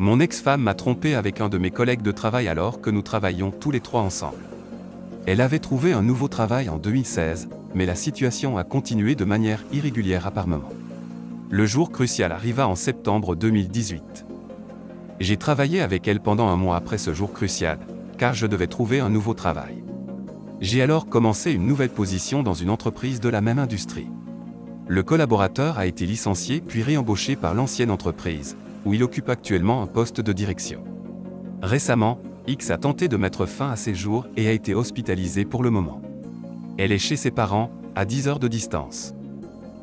Mon ex-femme m'a trompé avec un de mes collègues de travail alors que nous travaillions tous les trois ensemble. Elle avait trouvé un nouveau travail en 2016, mais la situation a continué de manière irrégulière à par moments. Le jour crucial arriva en septembre 2018. J'ai travaillé avec elle pendant un mois après ce jour crucial, car je devais trouver un nouveau travail. J'ai alors commencé une nouvelle position dans une entreprise de la même industrie. Le collaborateur a été licencié puis réembauché par l'ancienne entreprise, où il occupe actuellement un poste de direction. Récemment, X a tenté de mettre fin à ses jours et a été hospitalisée pour le moment. Elle est chez ses parents, à 10 heures de distance.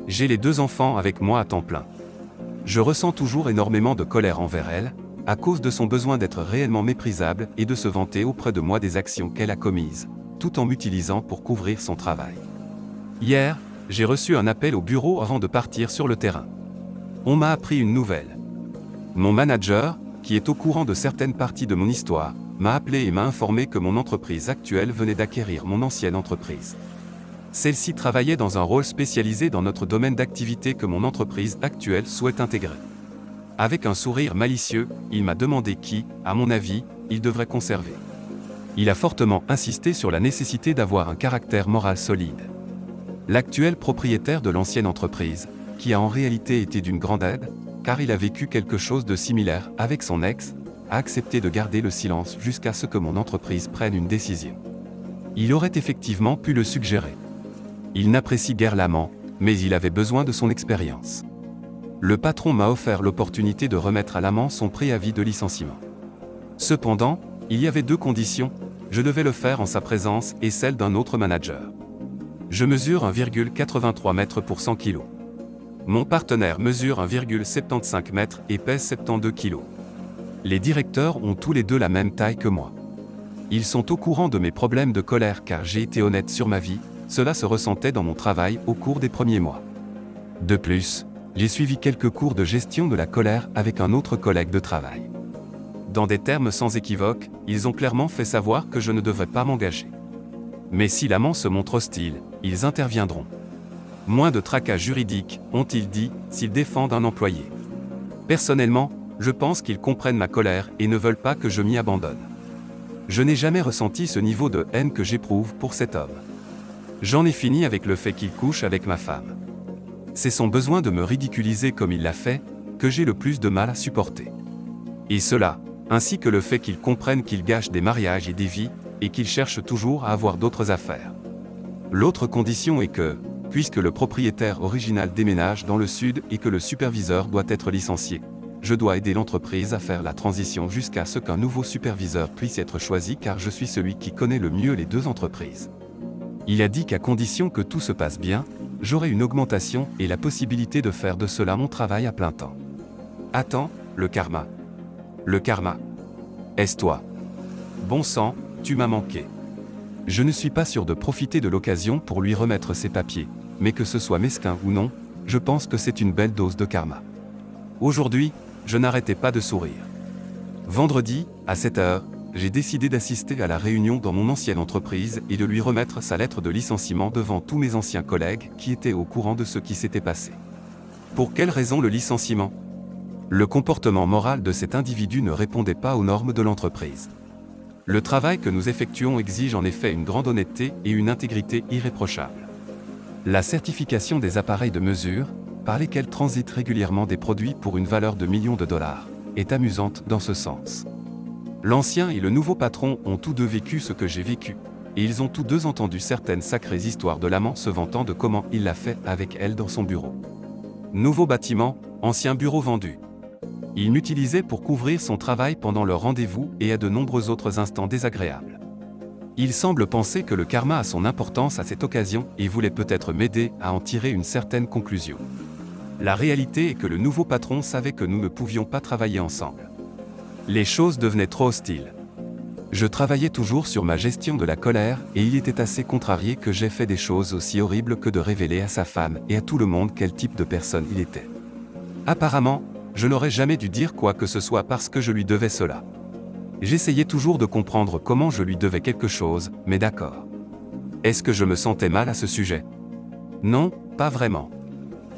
J'ai les 2 enfants avec moi à temps plein. Je ressens toujours énormément de colère envers elle, à cause de son besoin d'être réellement méprisable et de se vanter auprès de moi des actions qu'elle a commises, tout en m'utilisant pour couvrir son travail. Hier, j'ai reçu un appel au bureau avant de partir sur le terrain. On m'a appris une nouvelle. Mon manager, qui est au courant de certaines parties de mon histoire, m'a appelé et m'a informé que mon entreprise actuelle venait d'acquérir mon ancienne entreprise. Celle-ci travaillait dans un rôle spécialisé dans notre domaine d'activité que mon entreprise actuelle souhaite intégrer. Avec un sourire malicieux, il m'a demandé qui, à mon avis, il devrait conserver. Il a fortement insisté sur la nécessité d'avoir un caractère moral solide. L'actuel propriétaire de l'ancienne entreprise, qui a en réalité été d'une grande aide, car il a vécu quelque chose de similaire avec son ex, a accepté de garder le silence jusqu'à ce que mon entreprise prenne une décision. Il aurait effectivement pu le suggérer. Il n'apprécie guère l'amant, mais il avait besoin de son expérience. Le patron m'a offert l'opportunité de remettre à l'amant son préavis de licenciement. Cependant, il y avait 2 conditions, je devais le faire en sa présence et celle d'un autre manager. Je mesure 1,83 m pour 100 kg. Mon partenaire mesure 1,75 m et pèse 72 kg. Les directeurs ont tous les 2 la même taille que moi. Ils sont au courant de mes problèmes de colère car j'ai été honnête sur ma vie, cela se ressentait dans mon travail au cours des premiers mois. De plus, j'ai suivi quelques cours de gestion de la colère avec un autre collègue de travail. Dans des termes sans équivoque, ils ont clairement fait savoir que je ne devrais pas m'engager. Mais si l'amant se montre hostile, ils interviendront. Moins de tracas juridiques, ont-ils dit, s'ils défendent un employé. Personnellement, je pense qu'ils comprennent ma colère et ne veulent pas que je m'y abandonne. Je n'ai jamais ressenti ce niveau de haine que j'éprouve pour cet homme. J'en ai fini avec le fait qu'il couche avec ma femme. C'est son besoin de me ridiculiser comme il l'a fait, que j'ai le plus de mal à supporter. Et cela, ainsi que le fait qu'il comprenne qu'il gâche des mariages et des vies, et qu'il cherche toujours à avoir d'autres affaires. L'autre condition est que, puisque le propriétaire original déménage dans le sud et que le superviseur doit être licencié, je dois aider l'entreprise à faire la transition jusqu'à ce qu'un nouveau superviseur puisse être choisi car je suis celui qui connaît le mieux les 2 entreprises. Il a dit qu'à condition que tout se passe bien, j'aurai une augmentation et la possibilité de faire de cela mon travail à plein temps. Attends, le karma. Le karma. Est-ce toi? Bon sang, tu m'as manqué. Je ne suis pas sûr de profiter de l'occasion pour lui remettre ses papiers, mais que ce soit mesquin ou non, je pense que c'est une belle dose de karma. Aujourd'hui, je n'arrêtais pas de sourire. Vendredi, à 7 h, j'ai décidé d'assister à la réunion dans mon ancienne entreprise et de lui remettre sa lettre de licenciement devant tous mes anciens collègues qui étaient au courant de ce qui s'était passé. Pour quelle raison le licenciement? Le comportement moral de cet individu ne répondait pas aux normes de l'entreprise. Le travail que nous effectuons exige en effet une grande honnêteté et une intégrité irréprochables. La certification des appareils de mesure, par lesquels transitent régulièrement des produits pour une valeur de millions de dollars, est amusante dans ce sens. L'ancien et le nouveau patron ont tous 2 vécu ce que j'ai vécu, et ils ont tous 2 entendu certaines sacrées histoires de l'amant se vantant de comment il l'a fait avec elle dans son bureau. Nouveau bâtiment, ancien bureau vendu. Il m'utilisait pour couvrir son travail pendant leur rendez-vous et à de nombreux autres instants désagréables. Il semble penser que le karma a son importance à cette occasion et voulait peut-être m'aider à en tirer une certaine conclusion. La réalité est que le nouveau patron savait que nous ne pouvions pas travailler ensemble. Les choses devenaient trop hostiles. Je travaillais toujours sur ma gestion de la colère et il était assez contrarié que j'aie fait des choses aussi horribles que de révéler à sa femme et à tout le monde quel type de personne il était. Apparemment, je n'aurais jamais dû dire quoi que ce soit parce que je lui devais cela. J'essayais toujours de comprendre comment je lui devais quelque chose, mais d'accord. Est-ce que je me sentais mal à ce sujet? Non, pas vraiment.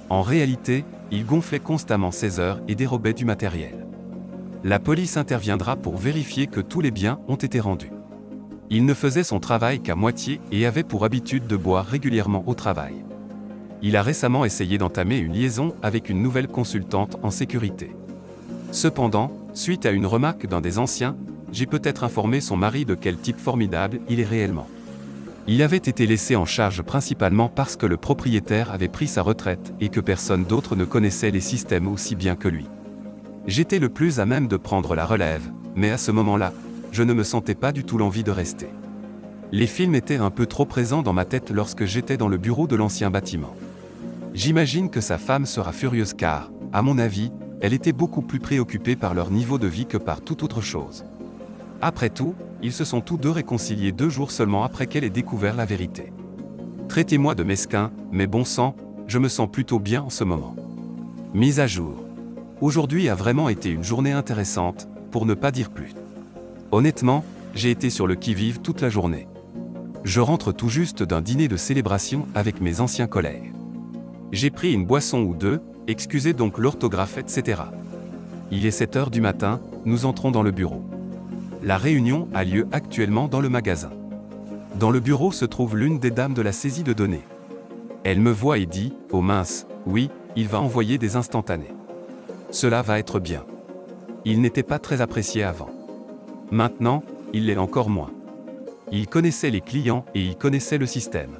En réalité, il gonflait constamment ses heures et dérobait du matériel. La police interviendra pour vérifier que tous les biens ont été rendus. Il ne faisait son travail qu'à moitié et avait pour habitude de boire régulièrement au travail. Il a récemment essayé d'entamer une liaison avec une nouvelle consultante en sécurité. Cependant, suite à une remarque d'un des anciens, j'ai peut-être informé son mari de quel type formidable il est réellement. Il avait été laissé en charge principalement parce que le propriétaire avait pris sa retraite et que personne d'autre ne connaissait les systèmes aussi bien que lui. J'étais le plus à même de prendre la relève, mais à ce moment-là, je ne me sentais pas du tout l'envie de rester. Les films étaient un peu trop présents dans ma tête lorsque j'étais dans le bureau de l'ancien bâtiment. J'imagine que sa femme sera furieuse car, à mon avis, elle était beaucoup plus préoccupée par leur niveau de vie que par toute autre chose. Après tout, ils se sont tous deux réconciliés 2 jours seulement après qu'elle ait découvert la vérité. Traitez-moi de mesquin, mais bon sang, je me sens plutôt bien en ce moment. Mise à jour. Aujourd'hui a vraiment été une journée intéressante, pour ne pas dire plus. Honnêtement, j'ai été sur le qui-vive toute la journée. Je rentre tout juste d'un dîner de célébration avec mes anciens collègues. J'ai pris une boisson ou deux, excusez donc l'orthographe, etc. Il est 7 heures du matin, nous entrons dans le bureau. La réunion a lieu actuellement dans le magasin. Dans le bureau se trouve l'une des dames de la saisie de données. Elle me voit et dit « Oh mince, oui, il va envoyer des instantanés. Cela va être bien. » Il n'était pas très apprécié avant. Maintenant, il l'est encore moins. Il connaissait les clients et il connaissait le système.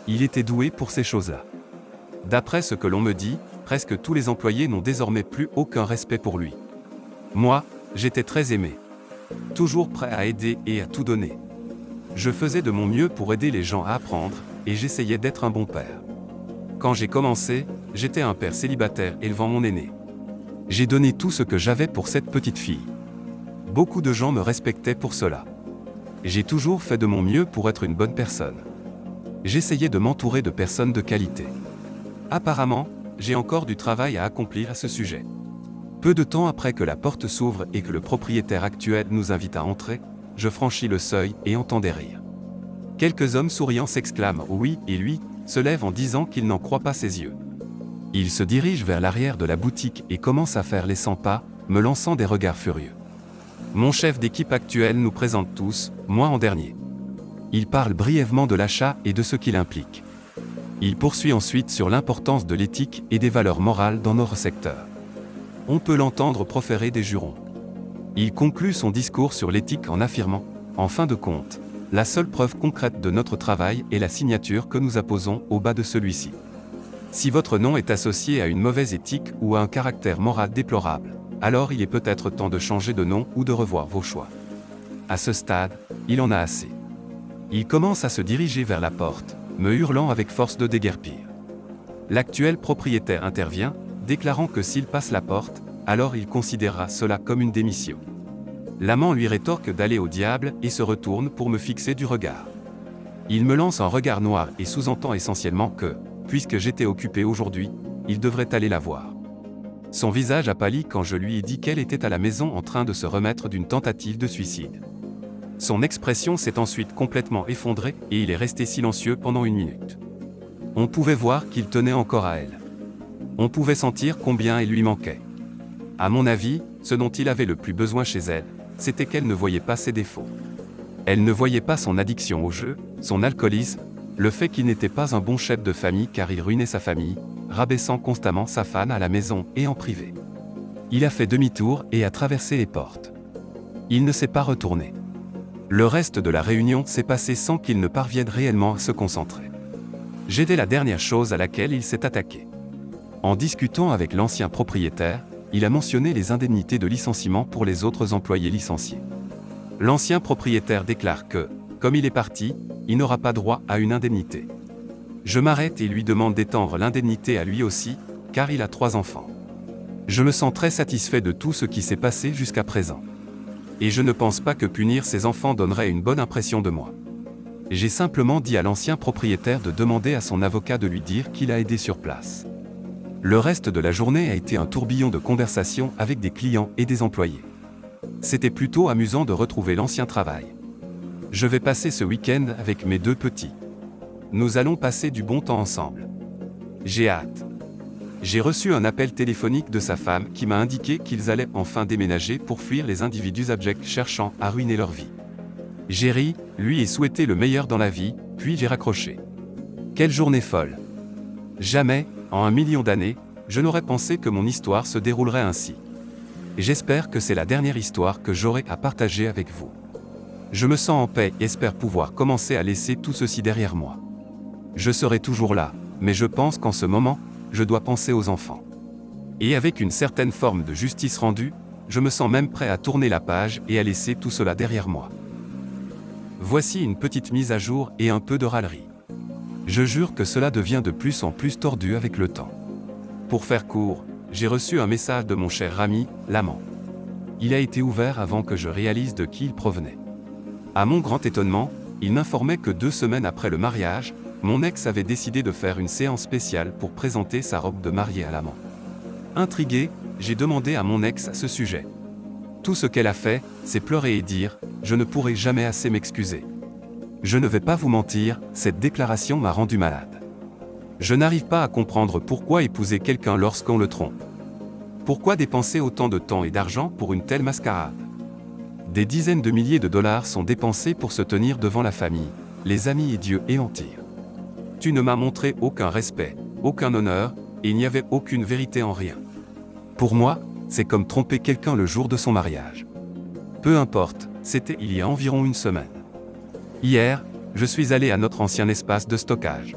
Il était doué pour ces choses-là. D'après ce que l'on me dit, presque tous les employés n'ont désormais plus aucun respect pour lui. Moi, j'étais très aimé. Toujours prêt à aider et à tout donner. Je faisais de mon mieux pour aider les gens à apprendre, et j'essayais d'être un bon père. Quand j'ai commencé, j'étais un père célibataire élevant mon aîné. J'ai donné tout ce que j'avais pour cette petite fille. Beaucoup de gens me respectaient pour cela. J'ai toujours fait de mon mieux pour être une bonne personne. J'essayais de m'entourer de personnes de qualité. Apparemment, j'ai encore du travail à accomplir à ce sujet. Peu de temps après que la porte s'ouvre et que le propriétaire actuel nous invite à entrer, je franchis le seuil et entends des rires. Quelques hommes souriants s'exclament « oui » et lui, se lève en disant qu'il n'en croit pas ses yeux. Il se dirige vers l'arrière de la boutique et commence à faire les 100 pas, me lançant des regards furieux. Mon chef d'équipe actuel nous présente tous, moi en dernier. Il parle brièvement de l'achat et de ce qu'il implique. Il poursuit ensuite sur l'importance de l'éthique et des valeurs morales dans notre secteur. On peut l'entendre proférer des jurons. Il conclut son discours sur l'éthique en affirmant, en fin de compte, la seule preuve concrète de notre travail est la signature que nous apposons au bas de celui-ci. Si votre nom est associé à une mauvaise éthique ou à un caractère moral déplorable, alors il est peut-être temps de changer de nom ou de revoir vos choix. À ce stade, il en a assez. Il commence à se diriger vers la porte, me hurlant avec force de déguerpir. L'actuel propriétaire intervient, déclarant que s'il passe la porte, alors il considérera cela comme une démission. L'amant lui rétorque d'aller au diable et se retourne pour me fixer du regard. Il me lance un regard noir et sous-entend essentiellement que, puisque j'étais occupé aujourd'hui, il devrait aller la voir. Son visage a pâli quand je lui ai dit qu'elle était à la maison en train de se remettre d'une tentative de suicide. Son expression s'est ensuite complètement effondrée et il est resté silencieux pendant 1 minute. On pouvait voir qu'il tenait encore à elle. On pouvait sentir combien elle lui manquait. À mon avis, ce dont il avait le plus besoin chez elle, c'était qu'elle ne voyait pas ses défauts. Elle ne voyait pas son addiction au jeu, son alcoolisme, le fait qu'il n'était pas un bon chef de famille car il ruinait sa famille, rabaissant constamment sa femme à la maison et en privé. Il a fait demi-tour et a traversé les portes. Il ne s'est pas retourné. Le reste de la réunion s'est passé sans qu'il ne parvienne réellement à se concentrer. J'étais la dernière chose à laquelle il s'est attaqué. En discutant avec l'ancien propriétaire, il a mentionné les indemnités de licenciement pour les autres employés licenciés. L'ancien propriétaire déclare que, comme il est parti, il n'aura pas droit à une indemnité. Je m'arrête et lui demande d'étendre l'indemnité à lui aussi, car il a 3 enfants. Je me sens très satisfait de tout ce qui s'est passé jusqu'à présent. Et je ne pense pas que punir ses enfants donnerait une bonne impression de moi. J'ai simplement dit à l'ancien propriétaire de demander à son avocat de lui dire qu'il a aidé sur place. Le reste de la journée a été un tourbillon de conversations avec des clients et des employés. C'était plutôt amusant de retrouver l'ancien travail. Je vais passer ce week-end avec mes 2 petits. Nous allons passer du bon temps ensemble. J'ai hâte. J'ai reçu un appel téléphonique de sa femme qui m'a indiqué qu'ils allaient enfin déménager pour fuir les individus abjects cherchant à ruiner leur vie. J'ai ri, lui ai souhaité le meilleur dans la vie, puis j'ai raccroché. Quelle journée folle! Jamais, en 1 million d'années, je n'aurais pensé que mon histoire se déroulerait ainsi. Et j'espère que c'est la dernière histoire que j'aurai à partager avec vous. Je me sens en paix et espère pouvoir commencer à laisser tout ceci derrière moi. Je serai toujours là, mais je pense qu'en ce moment, je dois penser aux enfants. Et avec une certaine forme de justice rendue, je me sens même prêt à tourner la page et à laisser tout cela derrière moi. Voici une petite mise à jour et un peu de râlerie. Je jure que cela devient de plus en plus tordu avec le temps. Pour faire court, j'ai reçu un message de mon cher Rami, l'amant. Il a été ouvert avant que je réalise de qui il provenait. À mon grand étonnement, il m'informait que 2 semaines après le mariage, mon ex avait décidé de faire une séance spéciale pour présenter sa robe de mariée à l'amant. Intrigué, j'ai demandé à mon ex à ce sujet. Tout ce qu'elle a fait, c'est pleurer et dire « Je ne pourrai jamais assez m'excuser ». Je ne vais pas vous mentir, cette déclaration m'a rendu malade. Je n'arrive pas à comprendre pourquoi épouser quelqu'un lorsqu'on le trompe. Pourquoi dépenser autant de temps et d'argent pour une telle mascarade? Des dizaines de milliers de dollars sont dépensés pour se tenir devant la famille, les amis et Dieu et mentir. Tu ne m'as montré aucun respect, aucun honneur, et il n'y avait aucune vérité en rien. Pour moi, c'est comme tromper quelqu'un le jour de son mariage. Peu importe, c'était il y a environ 1 semaine. Hier, je suis allé à notre ancien espace de stockage.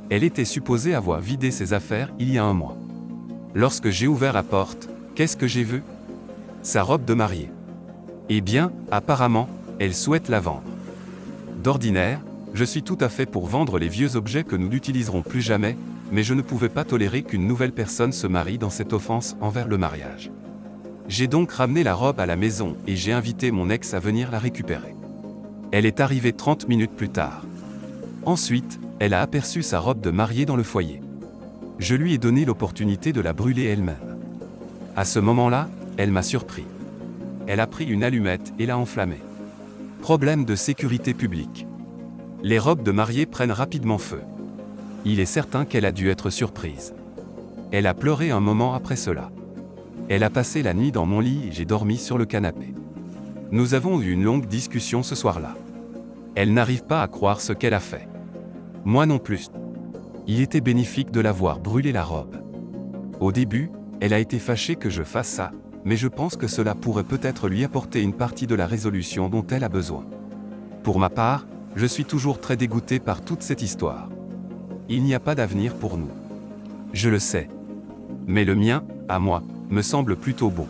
Elle était supposée avoir vidé ses affaires il y a 1 mois. Lorsque j'ai ouvert la porte, qu'est-ce que j'ai vu? Sa robe de mariée. Eh bien, apparemment, elle souhaite la vendre. D'ordinaire, je suis tout à fait pour vendre les vieux objets que nous n'utiliserons plus jamais, mais je ne pouvais pas tolérer qu'une nouvelle personne se marie dans cette offense envers le mariage. J'ai donc ramené la robe à la maison et j'ai invité mon ex à venir la récupérer. Elle est arrivée 30 minutes plus tard. Ensuite, elle a aperçu sa robe de mariée dans le foyer. Je lui ai donné l'opportunité de la brûler elle-même. À ce moment-là, elle m'a surpris. Elle a pris une allumette et l'a enflammée. Problème de sécurité publique. Les robes de mariée prennent rapidement feu. Il est certain qu'elle a dû être surprise. Elle a pleuré un moment après cela. Elle a passé la nuit dans mon lit et j'ai dormi sur le canapé. Nous avons eu une longue discussion ce soir-là. Elle n'arrive pas à croire ce qu'elle a fait. Moi non plus. Il était bénéfique de l'avoir brûlé la robe. Au début, elle a été fâchée que je fasse ça, mais je pense que cela pourrait peut-être lui apporter une partie de la résolution dont elle a besoin. Pour ma part, je suis toujours très dégoûté par toute cette histoire. Il n'y a pas d'avenir pour nous. Je le sais. Mais le mien, à moi, me semble plutôt bon.